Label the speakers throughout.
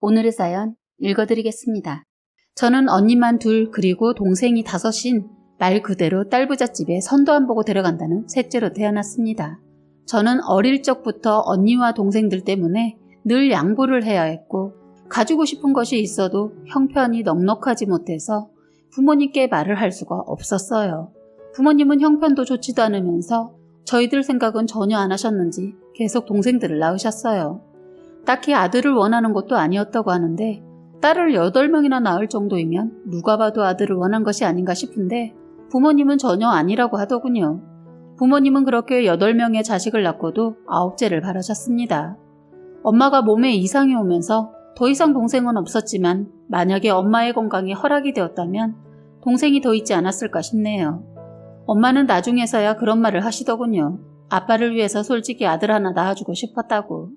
Speaker 1: 오늘의 사연 읽어드리겠습니다. 저는 언니만 둘 그리고 동생이 5인 말 그대로 딸부잣집에 선도 안 보고 데려간다는 셋째로 태어났습니다. 저는 어릴 적부터 언니와 동생들 때문에 늘 양보를 해야 했고 가지고 싶은 것이 있어도 형편이 넉넉하지 못해서 부모님께 말을 할 수가 없었어요. 부모님은 형편도 좋지도 않으면서 저희들 생각은 전혀 안 하셨는지 계속 동생들을 낳으셨어요. 딱히 아들을 원하는 것도 아니었다고 하는데 딸을 8명이나 낳을 정도이면 누가 봐도 아들을 원한 것이 아닌가 싶은데 부모님은 전혀 아니라고 하더군요. 부모님은 그렇게 8명의 자식을 낳고도 9째를 바라셨습니다. 엄마가 몸에 이상이 오면서 더 이상 동생은 없었지만 만약에 엄마의 건강이 허락이 되었다면 동생이 더 있지 않았을까 싶네요. 엄마는 나중에서야 그런 말을 하시더군요. 아빠를 위해서 솔직히 아들 하나 낳아주고 싶었다고.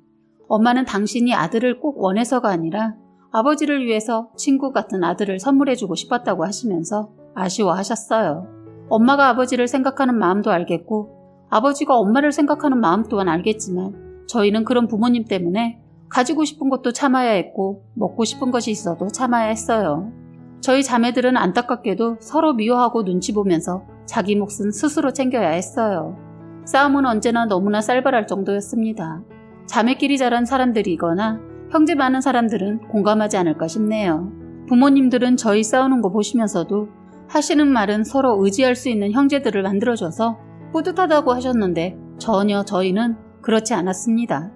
Speaker 1: 엄마는 당신이 아들을 꼭 원해서가 아니라 아버지를 위해서 친구 같은 아들을 선물해주고 싶었다고 하시면서 아쉬워하셨어요. 엄마가 아버지를 생각하는 마음도 알겠고 아버지가 엄마를 생각하는 마음 또한 알겠지만 저희는 그런 부모님 때문에 가지고 싶은 것도 참아야 했고 먹고 싶은 것이 있어도 참아야 했어요. 저희 자매들은 안타깝게도 서로 미워하고 눈치 보면서 자기 몫은 스스로 챙겨야 했어요. 싸움은 언제나 너무나 쌀벌할 정도였습니다. 자매끼리 자란 사람들이거나 형제 많은 사람들은 공감하지 않을까 싶네요. 부모님들은 저희 싸우는 거 보시면서도 하시는 말은 서로 의지할 수 있는 형제들을 만들어줘서 뿌듯하다고 하셨는데 전혀 저희는 그렇지 않았습니다.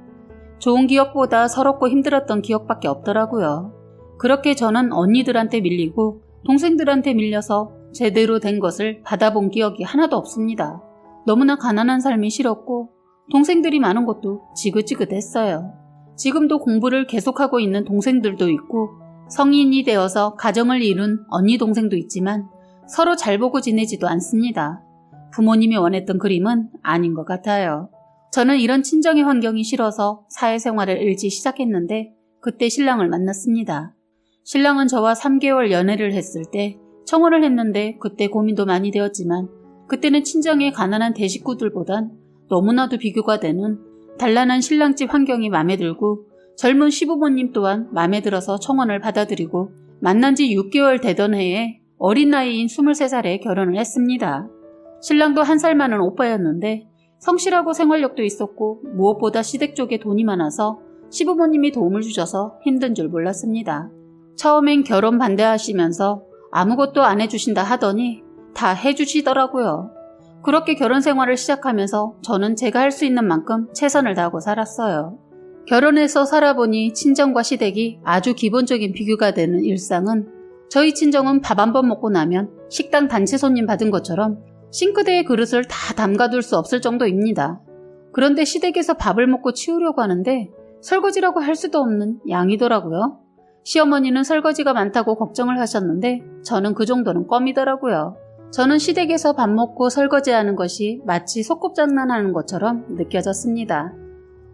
Speaker 1: 좋은 기억보다 서럽고 힘들었던 기억밖에 없더라고요. 그렇게 저는 언니들한테 밀리고 동생들한테 밀려서 제대로 된 것을 받아본 기억이 하나도 없습니다. 너무나 가난한 삶이 싫었고 동생들이 많은 것도 지긋지긋했어요. 지금도 공부를 계속하고 있는 동생들도 있고 성인이 되어서 가정을 이룬 언니 동생도 있지만 서로 잘 보고 지내지도 않습니다. 부모님이 원했던 그림은 아닌 것 같아요. 저는 이런 친정의 환경이 싫어서 사회생활을 일찍 시작했는데 그때 신랑을 만났습니다. 신랑은 저와 3개월 연애를 했을 때 청혼을 했는데 그때 고민도 많이 되었지만 그때는 친정의 가난한 대식구들보단 너무나도 비교가 되는 단란한 신랑집 환경이 마음에 들고 젊은 시부모님 또한 마음에 들어서 청혼을 받아들이고 만난 지 6개월 되던 해에 어린 나이인 23살에 결혼을 했습니다. 신랑도 1살 많은 오빠였는데 성실하고 생활력도 있었고 무엇보다 시댁 쪽에 돈이 많아서 시부모님이 도움을 주셔서 힘든 줄 몰랐습니다. 처음엔 결혼 반대하시면서 아무것도 안 해주신다 하더니 다 해주시더라고요. 그렇게 결혼 생활을 시작하면서 저는 제가 할 수 있는 만큼 최선을 다하고 살았어요. 결혼해서 살아보니 친정과 시댁이 아주 기본적인 비교가 되는 일상은 저희 친정은 밥 한 번 먹고 나면 식당 단체 손님 받은 것처럼 싱크대에 그릇을 다 담가둘 수 없을 정도입니다. 그런데 시댁에서 밥을 먹고 치우려고 하는데 설거지라고 할 수도 없는 양이더라고요. 시어머니는 설거지가 많다고 걱정을 하셨는데 저는 그 정도는 껌이더라고요. 저는 시댁에서 밥 먹고 설거지하는 것이 마치 소꿉장난하는 것처럼 느껴졌습니다.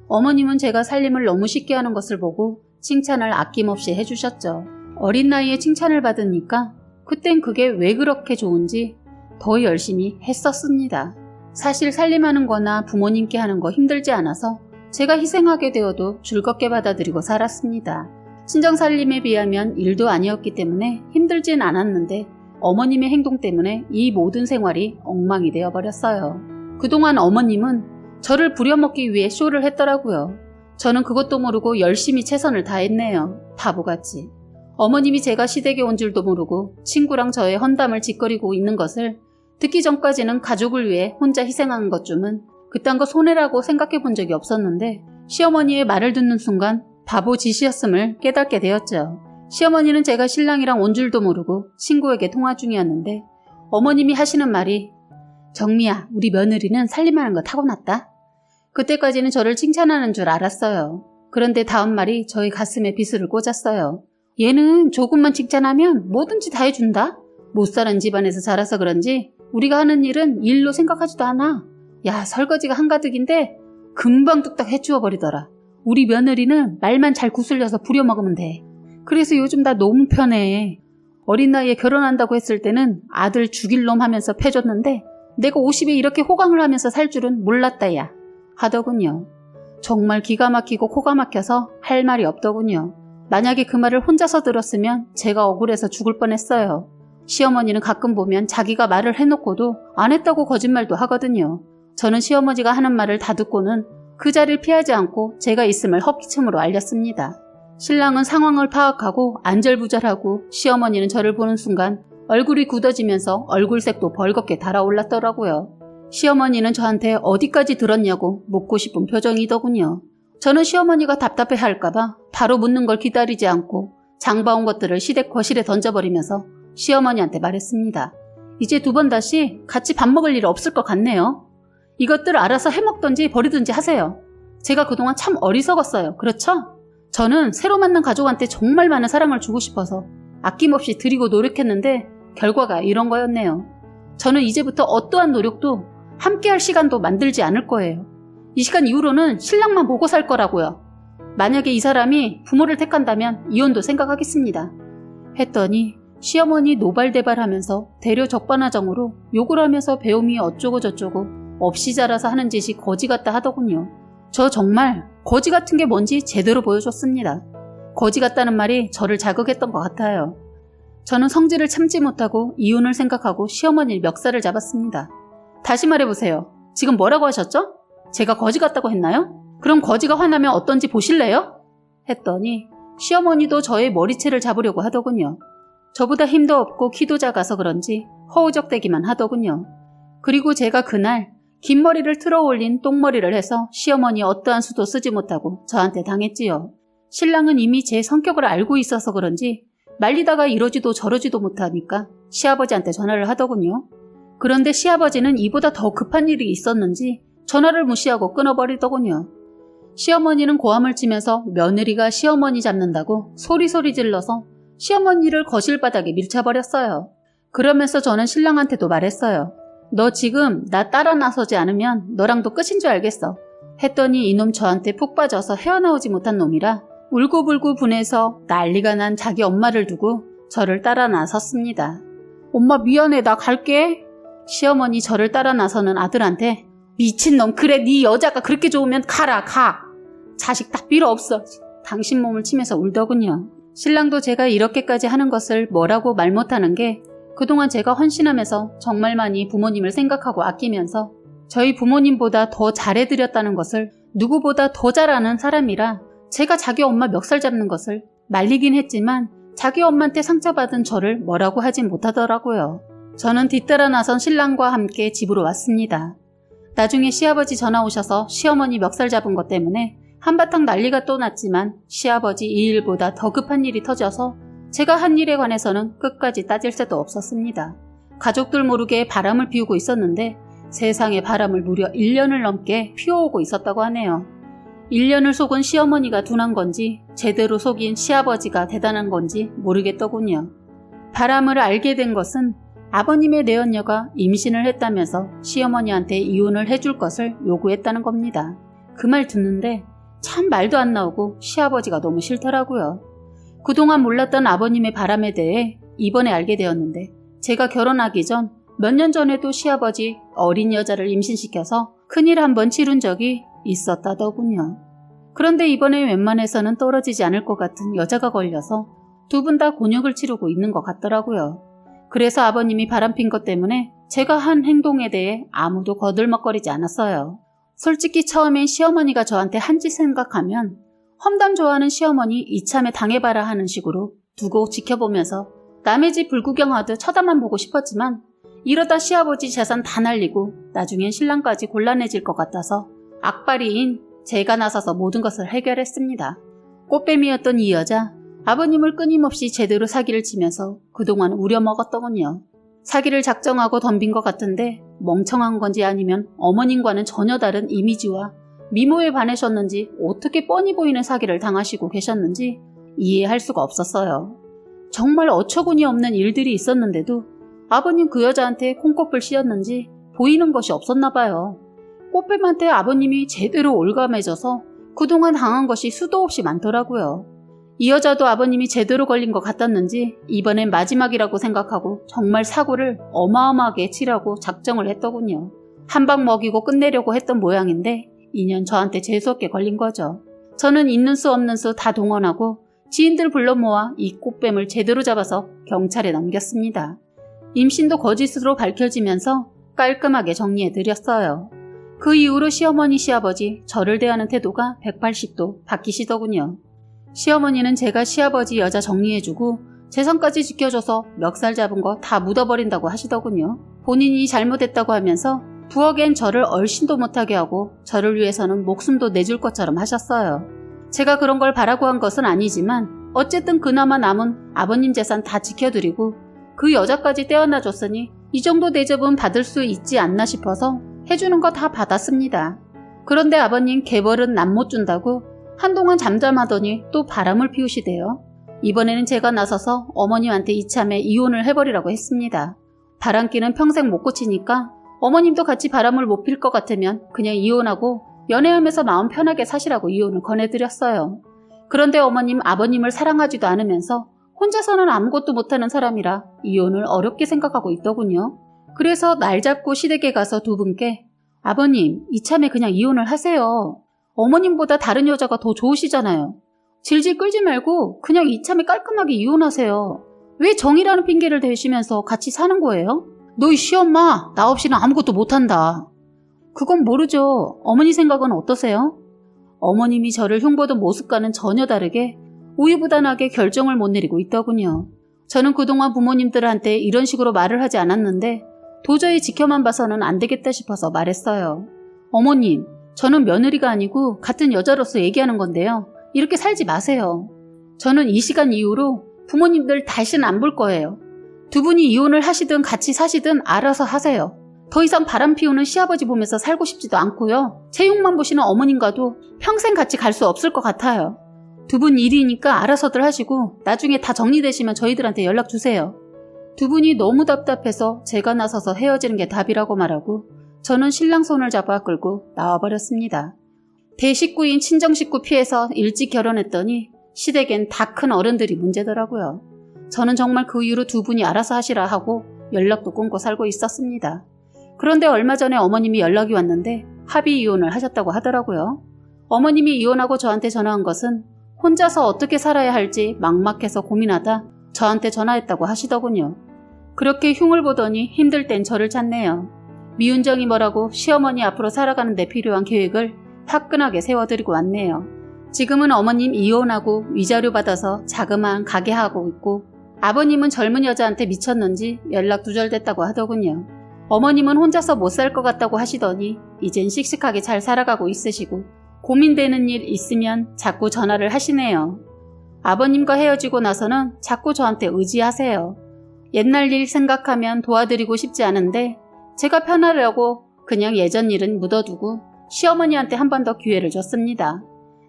Speaker 1: 어머님은 제가 살림을 너무 쉽게 하는 것을 보고 칭찬을 아낌없이 해주셨죠. 어린 나이에 칭찬을 받으니까 그땐 그게 왜 그렇게 좋은지 더 열심히 했었습니다. 사실 살림하는 거나 부모님께 하는 거 힘들지 않아서 제가 희생하게 되어도 즐겁게 받아들이고 살았습니다. 친정 살림에 비하면 일도 아니었기 때문에 힘들진 않았는데 어머님의 행동 때문에 이 모든 생활이 엉망이 되어버렸어요. 그동안 어머님은 저를 부려먹기 위해 쇼를 했더라고요. 저는 그것도 모르고 열심히 최선을 다했네요. 바보같이. 어머님이 제가 시댁에 온 줄도 모르고 친구랑 저의 헌담을 짓거리고 있는 것을 듣기 전까지는 가족을 위해 혼자 희생한 것쯤은 그딴 거 손해라고 생각해 본 적이 없었는데 시어머니의 말을 듣는 순간 바보 짓이었음을 깨닫게 되었죠. 시어머니는 제가 신랑이랑 온 줄도 모르고 친구에게 통화 중이었는데 어머님이 하시는 말이 정미야, 우리 며느리는 살림하는 거 타고났다. 그때까지는 저를 칭찬하는 줄 알았어요. 그런데 다음 말이 저희 가슴에 비수를 꽂았어요. 얘는 조금만 칭찬하면 뭐든지 다 해준다. 못 사는 집안에서 자라서 그런지 우리가 하는 일은 일로 생각하지도 않아. 야, 설거지가 한가득인데 금방 뚝딱 해주어 버리더라. 우리 며느리는 말만 잘 구슬려서 부려먹으면 돼. 그래서 요즘 나 너무 편해. 어린 나이에 결혼한다고 했을 때는 아들 죽일 놈 하면서 패줬는데 내가 50에 이렇게 호강을 하면서 살 줄은 몰랐다 야 하더군요. 정말 기가 막히고 코가 막혀서 할 말이 없더군요. 만약에 그 말을 혼자서 들었으면 제가 억울해서 죽을 뻔했어요. 시어머니는 가끔 보면 자기가 말을 해놓고도 안 했다고 거짓말도 하거든요. 저는 시어머니가 하는 말을 다 듣고는 그 자리를 피하지 않고 제가 있음을 헛기침으로 알렸습니다. 신랑은 상황을 파악하고 안절부절하고 시어머니는 저를 보는 순간 얼굴이 굳어지면서 얼굴색도 벌겋게 달아올랐더라고요. 시어머니는 저한테 어디까지 들었냐고 묻고 싶은 표정이더군요. 저는 시어머니가 답답해할까봐 바로 묻는 걸 기다리지 않고 장봐온 것들을 시댁 거실에 던져버리면서 시어머니한테 말했습니다. 이제 2번 다시 같이 밥 먹을 일 없을 것 같네요. 이것들 알아서 해먹던지 버리든지 하세요. 제가 그동안 참 어리석었어요. 그렇죠? 저는 새로 만난 가족한테 정말 많은 사랑을 주고 싶어서 아낌없이 드리고 노력했는데 결과가 이런 거였네요. 저는 이제부터 어떠한 노력도 함께할 시간도 만들지 않을 거예요. 이 시간 이후로는 신랑만 보고 살 거라고요. 만약에 이 사람이 부모를 택한다면 이혼도 생각하겠습니다. 했더니 시어머니 노발대발하면서 대려 적반하장으로 욕을 하면서 배움이 어쩌고 저쩌고 없이 자라서 하는 짓이 거지 같다 하더군요. 저 정말 거지 같은 게 뭔지 제대로 보여줬습니다. 거지 같다는 말이 저를 자극했던 것 같아요. 저는 성질을 참지 못하고 이혼을 생각하고 시어머니 멱살을 잡았습니다. 다시 말해보세요. 지금 뭐라고 하셨죠? 제가 거지 같다고 했나요? 그럼 거지가 화나면 어떤지 보실래요? 했더니 시어머니도 저의 머리채를 잡으려고 하더군요. 저보다 힘도 없고 키도 작아서 그런지 허우적대기만 하더군요. 그리고 제가 그날 긴 머리를 틀어 올린 똥머리를 해서 시어머니 어떠한 수도 쓰지 못하고 저한테 당했지요. 신랑은 이미 제 성격을 알고 있어서 그런지 말리다가 이러지도 저러지도 못하니까 시아버지한테 전화를 하더군요. 그런데 시아버지는 이보다 더 급한 일이 있었는지 전화를 무시하고 끊어버리더군요. 시어머니는 고함을 치면서 며느리가 시어머니 잡는다고 소리소리 질러서 시어머니를 거실 바닥에 밀쳐버렸어요. 그러면서 저는 신랑한테도 말했어요. 너 지금 나 따라 나서지 않으면 너랑도 끝인 줄 알겠어. 했더니 이놈 저한테 푹 빠져서 헤어나오지 못한 놈이라 울고불고 분해서 난리가 난 자기 엄마를 두고 저를 따라 나섰습니다. 엄마 미안해, 나 갈게. 시어머니 저를 따라 나서는 아들한테 미친놈, 그래 네 여자가 그렇게 좋으면 가라, 가. 자식 딱 필요 없어. 당신 몸을 치면서 울더군요. 신랑도 제가 이렇게까지 하는 것을 뭐라고 말 못하는 게 그동안 제가 헌신하면서 정말 많이 부모님을 생각하고 아끼면서 저희 부모님보다 더 잘해드렸다는 것을 누구보다 더 잘 아는 사람이라 제가 자기 엄마 멱살 잡는 것을 말리긴 했지만 자기 엄마한테 상처받은 저를 뭐라고 하진 못하더라고요. 저는 뒤따라 나선 신랑과 함께 집으로 왔습니다. 나중에 시아버지 전화 오셔서 시어머니 멱살 잡은 것 때문에 한바탕 난리가 또 났지만 시아버지 이 일보다 더 급한 일이 터져서 제가 한 일에 관해서는 끝까지 따질 새도 없었습니다. 가족들 모르게 바람을 피우고 있었는데 세상에 바람을 무려 1년을 넘게 피워오고 있었다고 하네요. 1년을 속은 시어머니가 둔한 건지 제대로 속인 시아버지가 대단한 건지 모르겠더군요. 바람을 알게 된 것은 아버님의 내연녀가 임신을 했다면서 시어머니한테 이혼을 해줄 것을 요구했다는 겁니다. 그 말 듣는데 참 말도 안 나오고 시아버지가 너무 싫더라고요. 그동안 몰랐던 아버님의 바람에 대해 이번에 알게 되었는데 제가 결혼하기 전 몇 년 전에도 시아버지 어린 여자를 임신시켜서 큰일 한번 치룬 적이 있었다더군요. 그런데 이번에 웬만해서는 떨어지지 않을 것 같은 여자가 걸려서 2분 다 곤욕을 치르고 있는 것 같더라고요. 그래서 아버님이 바람핀 것 때문에 제가 한 행동에 대해 아무도 거들먹거리지 않았어요. 솔직히 처음엔 시어머니가 저한테 한 짓 생각하면 험담 좋아하는 시어머니 이참에 당해봐라 하는 식으로 두고 지켜보면서 남의 집 불구경하듯 쳐다만 보고 싶었지만 이러다 시아버지 재산 다 날리고 나중엔 신랑까지 곤란해질 것 같아서 악바리인 제가 나서서 모든 것을 해결했습니다. 꽃뱀이었던 이 여자, 아버님을 끊임없이 제대로 사기를 치면서 그동안 우려먹었더군요. 사기를 작정하고 덤빈 것 같은데 멍청한 건지 아니면 어머님과는 전혀 다른 이미지와 미모에 반하셨는지 어떻게 뻔히 보이는 사기를 당하시고 계셨는지 이해할 수가 없었어요. 정말 어처구니 없는 일들이 있었는데도 아버님 그 여자한테 콩꽃을 씌웠는지 보이는 것이 없었나 봐요. 꽃뱀한테 아버님이 제대로 올감해져서 그동안 당한 것이 수도 없이 많더라고요. 이 여자도 아버님이 제대로 걸린 것 같았는지 이번엔 마지막이라고 생각하고 정말 사고를 어마어마하게 치려고 작정을 했더군요. 한 방 먹이고 끝내려고 했던 모양인데 인연 저한테 재수없게 걸린 거죠. 저는 있는 수 없는 수 다 동원하고 지인들 불러 모아 이 꽃뱀을 제대로 잡아서 경찰에 넘겼습니다. 임신도 거짓으로 밝혀지면서 깔끔하게 정리해드렸어요. 그 이후로 시어머니 시아버지 저를 대하는 태도가 180도 바뀌시더군요. 시어머니는 제가 시아버지 여자 정리해주고 재산까지 지켜줘서 멱살 잡은 거 다 묻어버린다고 하시더군요. 본인이 잘못했다고 하면서 부엌엔 저를 얼씬도 못하게 하고 저를 위해서는 목숨도 내줄 것처럼 하셨어요. 제가 그런 걸 바라고 한 것은 아니지만 어쨌든 그나마 남은 아버님 재산 다 지켜드리고 그 여자까지 떼어놔줬으니 이 정도 대접은 받을 수 있지 않나 싶어서 해주는 거 다 받았습니다. 그런데 아버님 개벌은 남 못 준다고 한동안 잠잠하더니 또 바람을 피우시대요. 이번에는 제가 나서서 어머님한테 이참에 이혼을 해버리라고 했습니다. 바람기는 평생 못 고치니까 어머님도 같이 바람을 못 필 것 같으면 그냥 이혼하고 연애하면서 마음 편하게 사시라고 이혼을 권해드렸어요. 그런데 어머님, 아버님을 사랑하지도 않으면서 혼자서는 아무것도 못하는 사람이라 이혼을 어렵게 생각하고 있더군요. 그래서 날 잡고 시댁에 가서 두 분께 아버님, 이참에 그냥 이혼을 하세요. 어머님보다 다른 여자가 더 좋으시잖아요. 질질 끌지 말고 그냥 이참에 깔끔하게 이혼하세요. 왜 정이라는 핑계를 대시면서 같이 사는 거예요? 너희 시엄마, 나 없이는 아무것도 못한다. 그건 모르죠. 어머니 생각은 어떠세요? 어머님이 저를 흉보던 모습과는 전혀 다르게 우유부단하게 결정을 못 내리고 있더군요. 저는 그동안 부모님들한테 이런 식으로 말을 하지 않았는데 도저히 지켜만 봐서는 안 되겠다 싶어서 말했어요. 어머님, 저는 며느리가 아니고 같은 여자로서 얘기하는 건데요. 이렇게 살지 마세요. 저는 이 시간 이후로 부모님들 다시는 안 볼 거예요. 두 분이 이혼을 하시든 같이 사시든 알아서 하세요. 더 이상 바람 피우는 시아버지 보면서 살고 싶지도 않고요. 제 욕만 보시는 어머님과도 평생 같이 갈 수 없을 것 같아요. 두 분 일이니까 알아서들 하시고 나중에 다 정리되시면 저희들한테 연락 주세요. 두 분이 너무 답답해서 제가 나서서 헤어지는 게 답이라고 말하고 저는 신랑 손을 잡아 끌고 나와버렸습니다. 대식구인 친정식구 피해서 일찍 결혼했더니 시댁엔 다 큰 어른들이 문제더라고요. 저는 정말 그 이후로 두 분이 알아서 하시라 하고 연락도 끊고 살고 있었습니다. 그런데 얼마 전에 어머님이 연락이 왔는데 합의 이혼을 하셨다고 하더라고요. 어머님이 이혼하고 저한테 전화한 것은 혼자서 어떻게 살아야 할지 막막해서 고민하다 저한테 전화했다고 하시더군요. 그렇게 흉을 보더니 힘들 땐 저를 찾네요. 미운정이 뭐라고 시어머니 앞으로 살아가는 데 필요한 계획을 화끈하게 세워드리고 왔네요. 지금은 어머님 이혼하고 위자료 받아서 자그마한 가게 하고 있고 아버님은 젊은 여자한테 미쳤는지 연락 두절됐다고 하더군요. 어머님은 혼자서 못 살 것 같다고 하시더니 이젠 씩씩하게 잘 살아가고 있으시고 고민되는 일 있으면 자꾸 전화를 하시네요. 아버님과 헤어지고 나서는 자꾸 저한테 의지하세요. 옛날 일 생각하면 도와드리고 싶지 않은데 제가 편하려고 그냥 예전 일은 묻어두고 시어머니한테 한 번 더 기회를 줬습니다.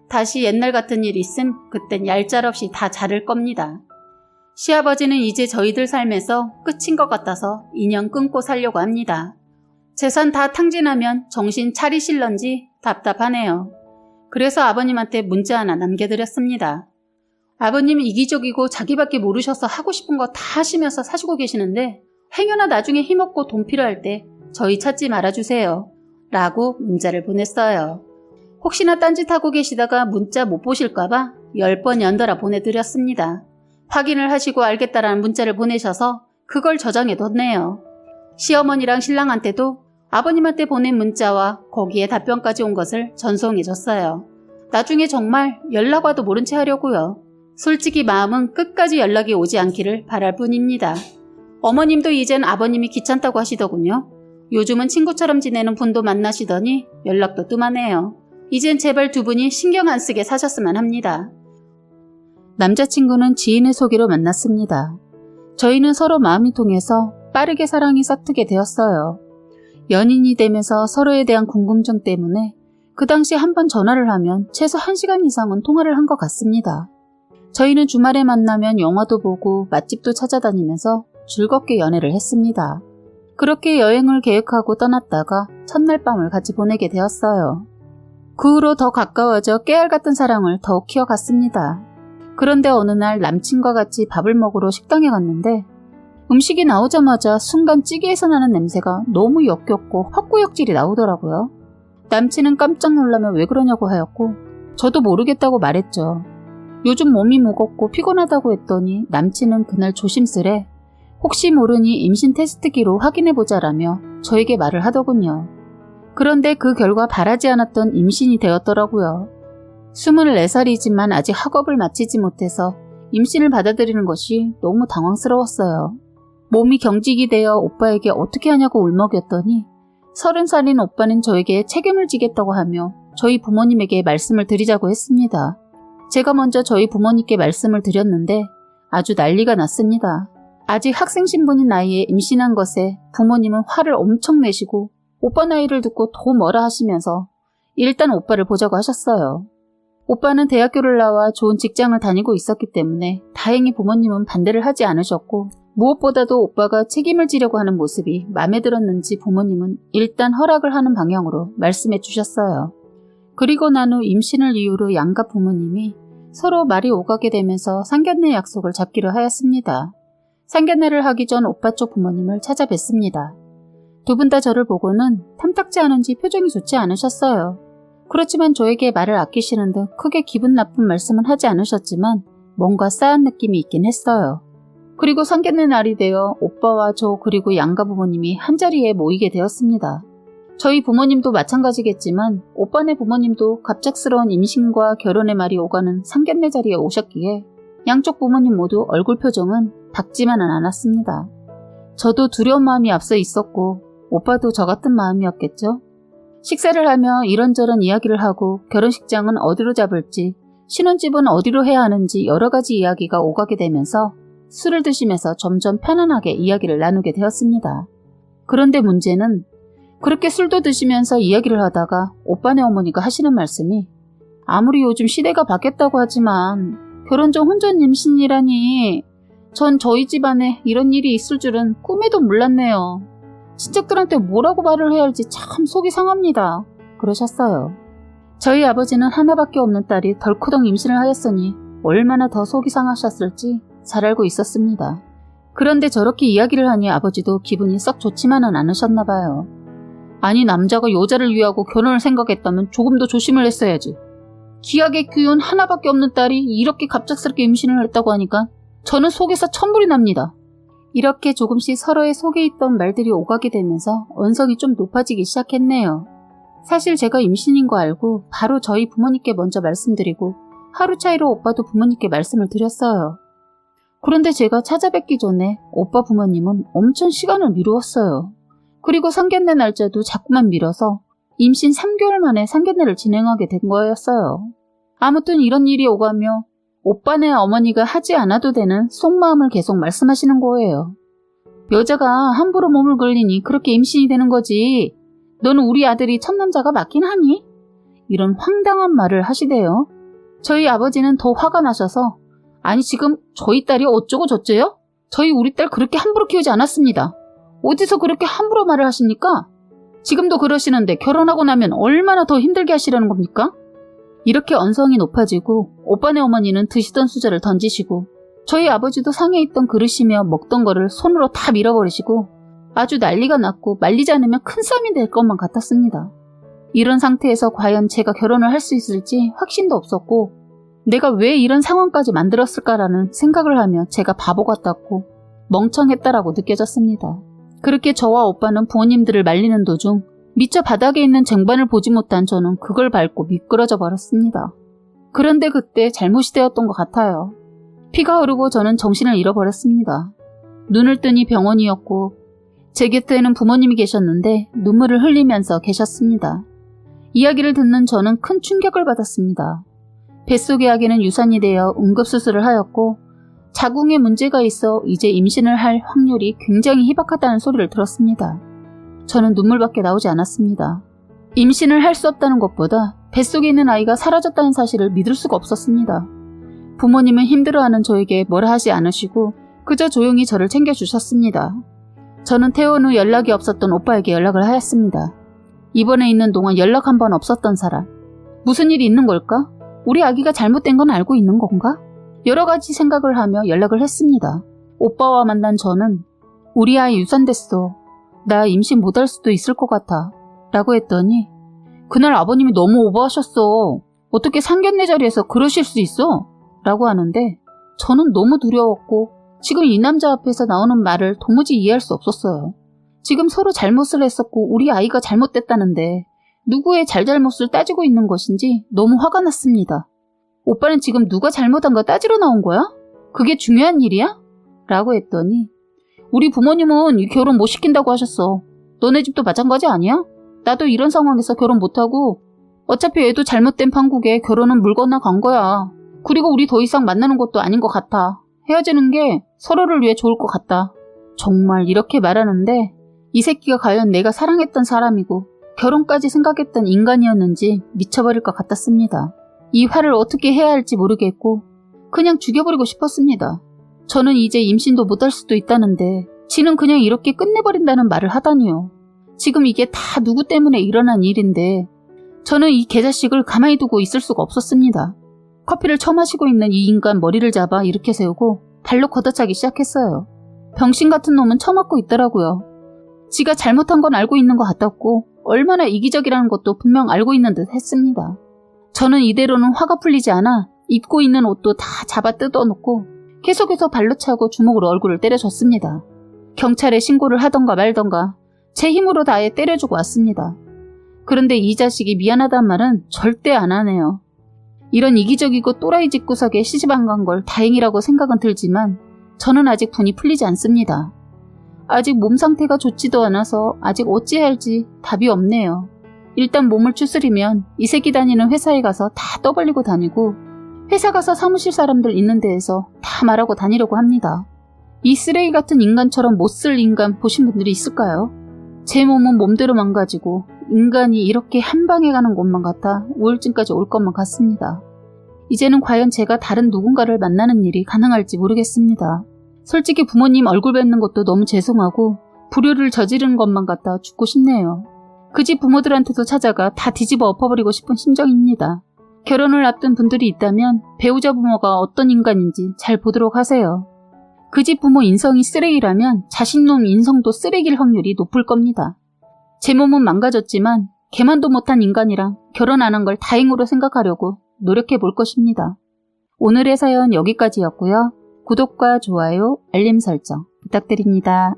Speaker 1: 다시 옛날 같은 일 있음 그땐 얄짤없이 다 자를 겁니다. 시아버지는 이제 저희들 삶에서 끝인 것 같아서 인연 끊고 살려고 합니다. 재산 다 탕진하면 정신 차리실런지 답답하네요. 그래서 아버님한테 문자 하나 남겨드렸습니다. 아버님은 이기적이고 자기밖에 모르셔서 하고 싶은 거 다 하시면서 사시고 계시는데 행여나 나중에 힘없고 돈 필요할 때 저희 찾지 말아주세요. 라고 문자를 보냈어요. 혹시나 딴짓하고 계시다가 문자 못 보실까봐 10번 연달아 보내드렸습니다. 확인을 하시고 알겠다라는 문자를 보내셔서 그걸 저장해뒀네요. 시어머니랑 신랑한테도 아버님한테 보낸 문자와 거기에 답변까지 온 것을 전송해줬어요. 나중에 정말 연락 와도 모른 채 하려고요. 솔직히 마음은 끝까지 연락이 오지 않기를 바랄 뿐입니다. 어머님도 이젠 아버님이 귀찮다고 하시더군요. 요즘은 친구처럼 지내는 분도 만나시더니 연락도 뜸하네요. 이젠 제발 두 분이 신경 안 쓰게 사셨으면 합니다. 남자친구는 지인의 소개로 만났습니다. 저희는 서로 마음이 통해서 빠르게 사랑이 싹트게 되었어요. 연인이 되면서 서로에 대한 궁금증 때문에 그 당시 한 번 전화를 하면 최소 1시간 이상은 통화를 한 것 같습니다. 저희는 주말에 만나면 영화도 보고 맛집도 찾아다니면서 즐겁게 연애를 했습니다. 그렇게 여행을 계획하고 떠났다가 첫날 밤을 같이 보내게 되었어요. 그 후로 더 가까워져 깨알 같은 사랑을 더욱 키워갔습니다. 그런데 어느 날 남친과 같이 밥을 먹으러 식당에 갔는데 음식이 나오자마자 순간 찌개에서 나는 냄새가 너무 역겹고 헛구역질이 나오더라고요. 남친은 깜짝 놀라며 왜 그러냐고 하였고 저도 모르겠다고 말했죠. 요즘 몸이 무겁고 피곤하다고 했더니 남친은 그날 조심스레 혹시 모르니 임신 테스트기로 확인해보자라며 저에게 말을 하더군요. 그런데 그 결과 바라지 않았던 임신이 되었더라고요. 24살이지만 아직 학업을 마치지 못해서 임신을 받아들이는 것이 너무 당황스러웠어요. 몸이 경직이 되어 오빠에게 어떻게 하냐고 울먹였더니 30살인 오빠는 저에게 책임을 지겠다고 하며 저희 부모님에게 말씀을 드리자고 했습니다. 제가 먼저 저희 부모님께 말씀을 드렸는데 아주 난리가 났습니다. 아직 학생 신분인 나이에 임신한 것에 부모님은 화를 엄청 내시고 오빠 나이를 듣고 더 뭐라 하시면서 일단 오빠를 보자고 하셨어요. 오빠는 대학교를 나와 좋은 직장을 다니고 있었기 때문에 다행히 부모님은 반대를 하지 않으셨고 무엇보다도 오빠가 책임을 지려고 하는 모습이 마음에 들었는지 부모님은 일단 허락을 하는 방향으로 말씀해 주셨어요. 그리고 난 후 임신을 이유로 양가 부모님이 서로 말이 오가게 되면서 상견례 약속을 잡기로 하였습니다. 상견례를 하기 전 오빠 쪽 부모님을 찾아뵀습니다. 두 분 다 저를 보고는 탐탁지 않은지 표정이 좋지 않으셨어요. 그렇지만 저에게 말을 아끼시는 듯 크게 기분 나쁜 말씀은 하지 않으셨지만 뭔가 싸한 느낌이 있긴 했어요. 그리고 상견례 날이 되어 오빠와 저 그리고 양가 부모님이 한자리에 모이게 되었습니다. 저희 부모님도 마찬가지겠지만 오빠네 부모님도 갑작스러운 임신과 결혼의 말이 오가는 상견례 자리에 오셨기에 양쪽 부모님 모두 얼굴 표정은 밝지만은 않았습니다. 저도 두려운 마음이 앞서 있었고 오빠도 저 같은 마음이었겠죠. 식사를 하며 이런저런 이야기를 하고 결혼식장은 어디로 잡을지 신혼집은 어디로 해야 하는지 여러 가지 이야기가 오가게 되면서 술을 드시면서 점점 편안하게 이야기를 나누게 되었습니다. 그런데 문제는 그렇게 술도 드시면서 이야기를 하다가 오빠네 어머니가 하시는 말씀이 아무리 요즘 시대가 바뀌었다고 하지만 결혼 전 혼전 임신이라니 전 저희 집안에 이런 일이 있을 줄은 꿈에도 몰랐네요. 친척들한테 뭐라고 말을 해야 할지 참 속이 상합니다. 그러셨어요. 저희 아버지는 하나밖에 없는 딸이 덜커덩 임신을 하였으니 얼마나 더 속이 상하셨을지 잘 알고 있었습니다. 그런데 저렇게 이야기를 하니 아버지도 기분이 썩 좋지만은 않으셨나 봐요. 아니 남자가 여자를 위하고 결혼을 생각했다면 조금 더 조심을 했어야지. 귀하게 키운 하나밖에 없는 딸이 이렇게 갑작스럽게 임신을 했다고 하니까 저는 속에서 천불이 납니다. 이렇게 조금씩 서로의 속에 있던 말들이 오가게 되면서 언성이 좀 높아지기 시작했네요. 사실 제가 임신인 거 알고 바로 저희 부모님께 먼저 말씀드리고 하루 차이로 오빠도 부모님께 말씀을 드렸어요. 그런데 제가 찾아뵙기 전에 오빠 부모님은 엄청 시간을 미루었어요. 그리고 상견례 날짜도 자꾸만 미뤄서 임신 3개월 만에 상견례를 진행하게 된 거였어요. 아무튼 이런 일이 오가며 오빠네 어머니가 하지 않아도 되는 속마음을 계속 말씀하시는 거예요. 여자가 함부로 몸을 걸리니 그렇게 임신이 되는 거지. 너는 우리 아들이 첫 남자가 맞긴 하니? 이런 황당한 말을 하시대요. 저희 아버지는 더 화가 나셔서 아니 지금 저희 딸이 어쩌고 저쩌요? 저희 우리 딸 그렇게 함부로 키우지 않았습니다. 어디서 그렇게 함부로 말을 하십니까? 지금도 그러시는데 결혼하고 나면 얼마나 더 힘들게 하시려는 겁니까? 이렇게 언성이 높아지고 오빠네 어머니는 드시던 수저를 던지시고 저희 아버지도 상에 있던 그릇이며 먹던 거를 손으로 다 밀어버리시고 아주 난리가 났고 말리지 않으면 큰 싸움이 될 것만 같았습니다. 이런 상태에서 과연 제가 결혼을 할 수 있을지 확신도 없었고 내가 왜 이런 상황까지 만들었을까라는 생각을 하며 제가 바보 같았고 멍청했다라고 느껴졌습니다. 그렇게 저와 오빠는 부모님들을 말리는 도중 미처 바닥에 있는 쟁반을 보지 못한 저는 그걸 밟고 미끄러져 버렸습니다. 그런데 그때 잘못이 되었던 것 같아요. 피가 흐르고 저는 정신을 잃어버렸습니다. 눈을 뜨니 병원이었고 제 곁에는 부모님이 계셨는데 눈물을 흘리면서 계셨습니다. 이야기를 듣는 저는 큰 충격을 받았습니다. 뱃속의 아기는 유산이 되어 응급수술을 하였고 자궁에 문제가 있어 이제 임신을 할 확률이 굉장히 희박하다는 소리를 들었습니다. 저는 눈물밖에 나오지 않았습니다. 임신을 할 수 없다는 것보다 뱃속에 있는 아이가 사라졌다는 사실을 믿을 수가 없었습니다. 부모님은 힘들어하는 저에게 뭐라 하지 않으시고 그저 조용히 저를 챙겨주셨습니다. 저는 퇴원 후 연락이 없었던 오빠에게 연락을 하였습니다. 입원해 있는 동안 연락 한 번 없었던 사람. 무슨 일이 있는 걸까? 우리 아기가 잘못된 건 알고 있는 건가? 여러 가지 생각을 하며 연락을 했습니다. 오빠와 만난 저는 우리 아이 유산됐어. 나 임신 못할 수도 있을 것 같아. 라고 했더니 그날 아버님이 너무 오버하셨어. 어떻게 상견례 자리에서 그러실 수 있어? 라고 하는데 저는 너무 두려웠고 지금 이 남자 앞에서 나오는 말을 도무지 이해할 수 없었어요. 지금 서로 잘못을 했었고 우리 아이가 잘못됐다는데 누구의 잘잘못을 따지고 있는 것인지 너무 화가 났습니다. 오빠는 지금 누가 잘못한 거 따지러 나온 거야? 그게 중요한 일이야? 라고 했더니 우리 부모님은 이 결혼 못 시킨다고 하셨어. 너네 집도 마찬가지 아니야? 나도 이런 상황에서 결혼 못하고 어차피 애도 잘못된 판국에 결혼은 물 건너간 거야. 그리고 우리 더 이상 만나는 것도 아닌 것 같아. 헤어지는 게 서로를 위해 좋을 것 같다. 정말 이렇게 말하는데 이 새끼가 과연 내가 사랑했던 사람이고 결혼까지 생각했던 인간이었는지 미쳐버릴 것 같았습니다. 이 화를 어떻게 해야 할지 모르겠고 그냥 죽여버리고 싶었습니다. 저는 이제 임신도 못할 수도 있다는데 지는 그냥 이렇게 끝내버린다는 말을 하다니요. 지금 이게 다 누구 때문에 일어난 일인데 저는 이 개자식을 가만히 두고 있을 수가 없었습니다. 커피를 처마시고 있는 이 인간 머리를 잡아 일으켜 세우고 발로 걷어차기 시작했어요. 병신 같은 놈은 처맞고 있더라고요. 지가 잘못한 건 알고 있는 것 같았고 얼마나 이기적이라는 것도 분명 알고 있는 듯 했습니다. 저는 이대로는 화가 풀리지 않아 입고 있는 옷도 다 잡아 뜯어놓고 계속해서 발로 차고 주먹으로 얼굴을 때려줬습니다. 경찰에 신고를 하던가 말던가 제 힘으로 다해 때려주고 왔습니다. 그런데 이 자식이 미안하단 말은 절대 안 하네요. 이런 이기적이고 또라이 집구석에 시집 안 간 걸 다행이라고 생각은 들지만 저는 아직 분이 풀리지 않습니다. 아직 몸 상태가 좋지도 않아서 아직 어찌해야 할지 답이 없네요. 일단 몸을 추스리면 이 새끼 다니는 회사에 가서 다 떠벌리고 다니고 회사 가서 사무실 사람들 있는 데에서 다 말하고 다니려고 합니다. 이 쓰레기 같은 인간처럼 못 쓸 인간 보신 분들이 있을까요? 제 몸은 몸대로 망가지고 인간이 이렇게 한 방에 가는 것만 같아 우울증까지 올 것만 같습니다. 이제는 과연 제가 다른 누군가를 만나는 일이 가능할지 모르겠습니다. 솔직히 부모님 얼굴 뵙는 것도 너무 죄송하고 불효를 저지르는 것만 같아 죽고 싶네요. 그 집 부모들한테도 찾아가 다 뒤집어 엎어버리고 싶은 심정입니다. 결혼을 앞둔 분들이 있다면 배우자 부모가 어떤 인간인지 잘 보도록 하세요. 그 집 부모 인성이 쓰레기라면 자신놈 인성도 쓰레기일 확률이 높을 겁니다. 제 몸은 망가졌지만 개만도 못한 인간이랑 결혼 안 한 걸 다행으로 생각하려고 노력해 볼 것입니다. 오늘의 사연 여기까지였고요. 구독과 좋아요, 알림 설정 부탁드립니다.